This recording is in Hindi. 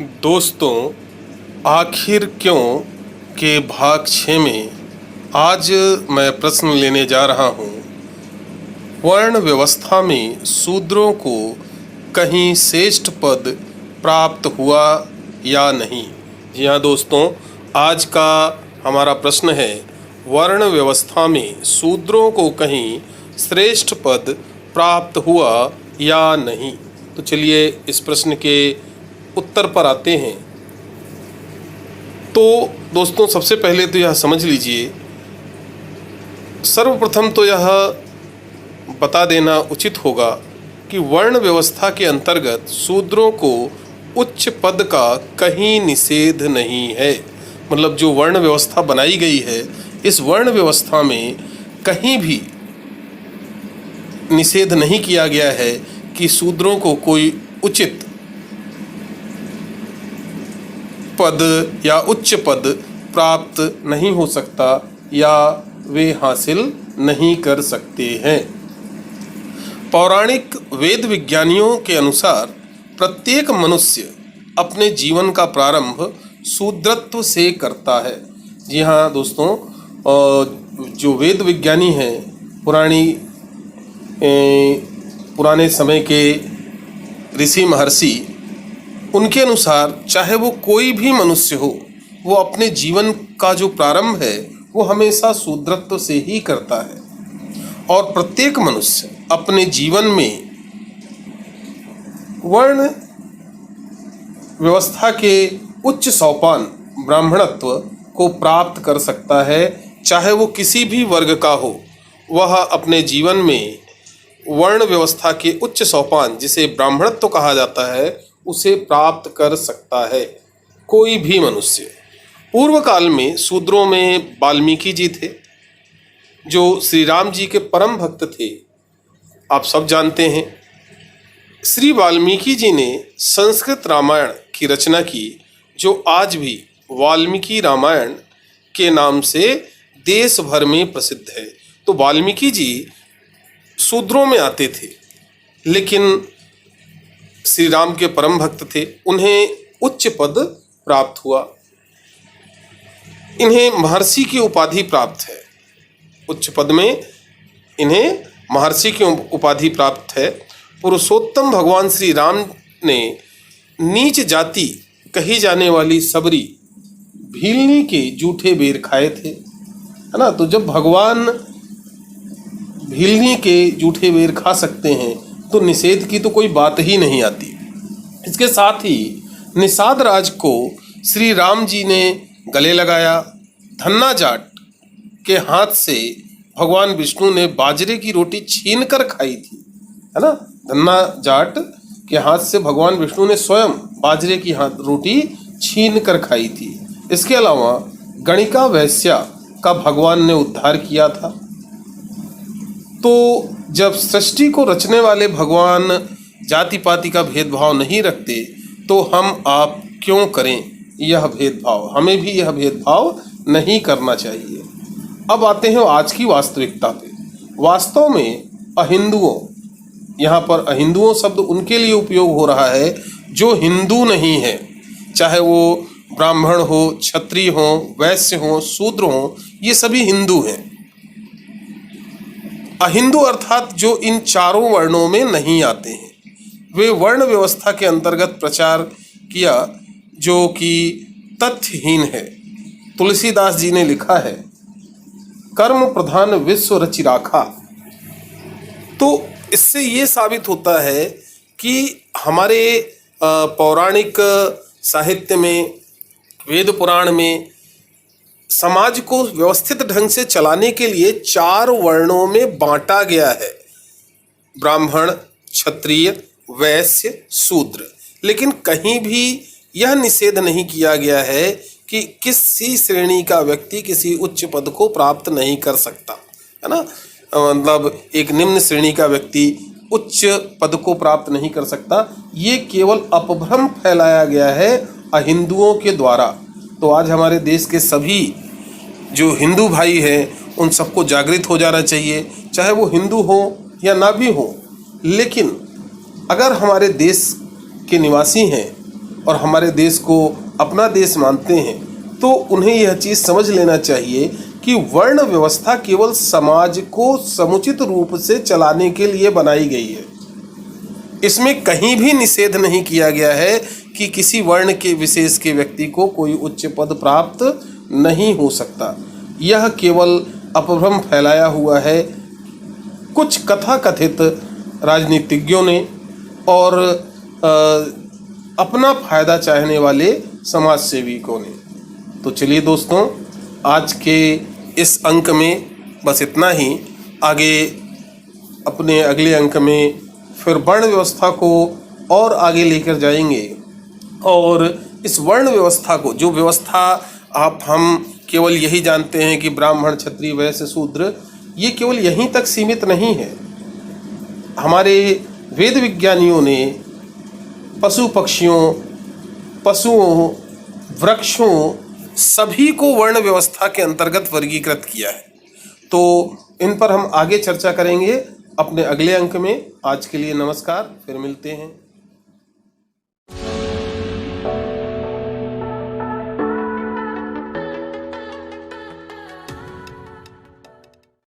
दोस्तों, आखिर क्यों के भाग 6 में आज मैं प्रश्न लेने जा रहा हूँ। वर्ण व्यवस्था में शूद्रों को कहीं श्रेष्ठ पद प्राप्त हुआ या नहीं। जी हाँ दोस्तों, आज का हमारा प्रश्न है, वर्ण व्यवस्था में शूद्रों को कहीं श्रेष्ठ पद प्राप्त हुआ या नहीं। तो चलिए इस प्रश्न के उत्तर पर आते हैं। तो दोस्तों, सबसे पहले तो यह समझ लीजिए, सर्वप्रथम तो यह बता देना उचित होगा कि वर्ण व्यवस्था के अंतर्गत शूद्रों को उच्च पद का कहीं निषेध नहीं है। मतलब जो वर्ण व्यवस्था बनाई गई है, इस वर्ण व्यवस्था में कहीं भी निषेध नहीं किया गया है कि शूद्रों को कोई उचित पद या उच्च पद प्राप्त नहीं हो सकता या वे हासिल नहीं कर सकते हैं। पौराणिक वेद विज्ञानियों के अनुसार प्रत्येक मनुष्य अपने जीवन का प्रारंभ शूद्रत्व से करता है। जी हाँ दोस्तों, जो वेद विज्ञानी हैं, पुराने समय के ऋषि महर्षि, उनके अनुसार चाहे वो कोई भी मनुष्य हो, वो अपने जीवन का जो प्रारंभ है वो हमेशा शूद्रत्व से ही करता है। और प्रत्येक मनुष्य अपने जीवन में वर्ण व्यवस्था के उच्च सोपान ब्राह्मणत्व को प्राप्त कर सकता है। चाहे वो किसी भी वर्ग का हो, वह अपने जीवन में वर्ण व्यवस्था के उच्च सोपान, जिसे ब्राह्मणत्व कहा जाता है, उसे प्राप्त कर सकता है कोई भी मनुष्य। पूर्व काल में शूद्रों में वाल्मीकि जी थे, जो श्री राम जी के परम भक्त थे। आप सब जानते हैं, श्री वाल्मीकि जी ने संस्कृत रामायण की रचना की, जो आज भी वाल्मीकि रामायण के नाम से देश भर में प्रसिद्ध है। तो वाल्मीकि जी शूद्रों में आते थे, लेकिन श्री राम के परम भक्त थे, उन्हें उच्च पद प्राप्त हुआ। इन्हें महर्षि की उपाधि प्राप्त है। उच्च पद में इन्हें महर्षि की उपाधि प्राप्त है। पुरुषोत्तम भगवान श्री राम ने नीच जाति कही जाने वाली सबरी भीलनी के जूठे बेर खाए थे, है ना। तो जब भगवान भीलनी के जूठे बेर खा सकते हैं तो निषेध की तो कोई बात ही नहीं आती। इसके साथ ही निषाद राज को श्री राम जी ने गले लगाया। धन्ना जाट के हाथ से भगवान विष्णु ने बाजरे की रोटी छीन कर खाई थी, है ना। धन्ना जाट के हाथ से भगवान विष्णु ने स्वयं बाजरे की रोटी छीन कर खाई थी। इसके अलावा गणिका वैश्या का भगवान ने उद्धार किया था। तो जब सृष्टि को रचने वाले भगवान जाति पाति का भेदभाव नहीं रखते, तो हम आप क्यों करें यह भेदभाव। हमें भी यह भेदभाव नहीं करना चाहिए। अब आते हैं आज की वास्तविकता पे। वास्तव में अहिंदुओं, यहाँ पर अहिंदुओं शब्द उनके लिए उपयोग हो रहा है जो हिंदू नहीं है, चाहे वो ब्राह्मण हो, क्षत्रिय हो, वैश्य हो, शूद्र हो, ये सभी हिंदू हैं। अहिंदू अर्थात जो इन चारों वर्णों में नहीं आते हैं, वे वर्ण व्यवस्था के अंतर्गत प्रचार किया जो कि तथ्यहीन है। तुलसीदास जी ने लिखा है, कर्म प्रधान विश्व रचि राखा। तो इससे ये साबित होता है कि हमारे पौराणिक साहित्य में, वेद पुराण में समाज को व्यवस्थित ढंग से चलाने के लिए 4 वर्णों में बांटा गया है, ब्राह्मण, क्षत्रिय, वैश्य, शूद्र। लेकिन कहीं भी यह निषेध नहीं किया गया है कि किसी श्रेणी का व्यक्ति किसी उच्च पद को प्राप्त नहीं कर सकता, है ना। मतलब एक निम्न श्रेणी का व्यक्ति उच्च पद को प्राप्त नहीं कर सकता। ये केवल अपभ्रम फैलाया गया है अहिंदुओं के द्वारा। तो आज हमारे देश के सभी जो हिंदू भाई हैं, उन सबको जागृत हो जाना चाहिए, चाहे वो हिंदू हो या ना भी हो। लेकिन अगर हमारे देश के निवासी हैं और हमारे देश को अपना देश मानते हैं, तो उन्हें यह चीज़ समझ लेना चाहिए कि वर्ण व्यवस्था केवल समाज को समुचित रूप से चलाने के लिए बनाई गई है। इसमें कहीं भी निषेध नहीं किया गया है कि किसी वर्ण के विशेष के व्यक्ति को कोई उच्च पद प्राप्त नहीं हो सकता। यह केवल अपभ्रम फैलाया हुआ है कुछ कथाकथित राजनीतिज्ञों ने और अपना फायदा चाहने वाले समाज सेविकों ने। तो चलिए दोस्तों, आज के इस अंक में बस इतना ही। आगे अपने अगले अंक में फिर वर्ण व्यवस्था को और आगे लेकर जाएंगे, और इस वर्ण व्यवस्था को, जो व्यवस्था हम केवल यही जानते हैं कि ब्राह्मण, क्षत्रिय, वैश्य, शूद्र, ये केवल यहीं तक सीमित नहीं है। हमारे वेद विज्ञानियों ने पशु पक्षियों, पशुओं, वृक्षों, सभी को वर्ण व्यवस्था के अंतर्गत वर्गीकृत किया है। तो इन पर हम आगे चर्चा करेंगे अपने अगले अंक में। आज के लिए नमस्कार, फिर मिलते हैं।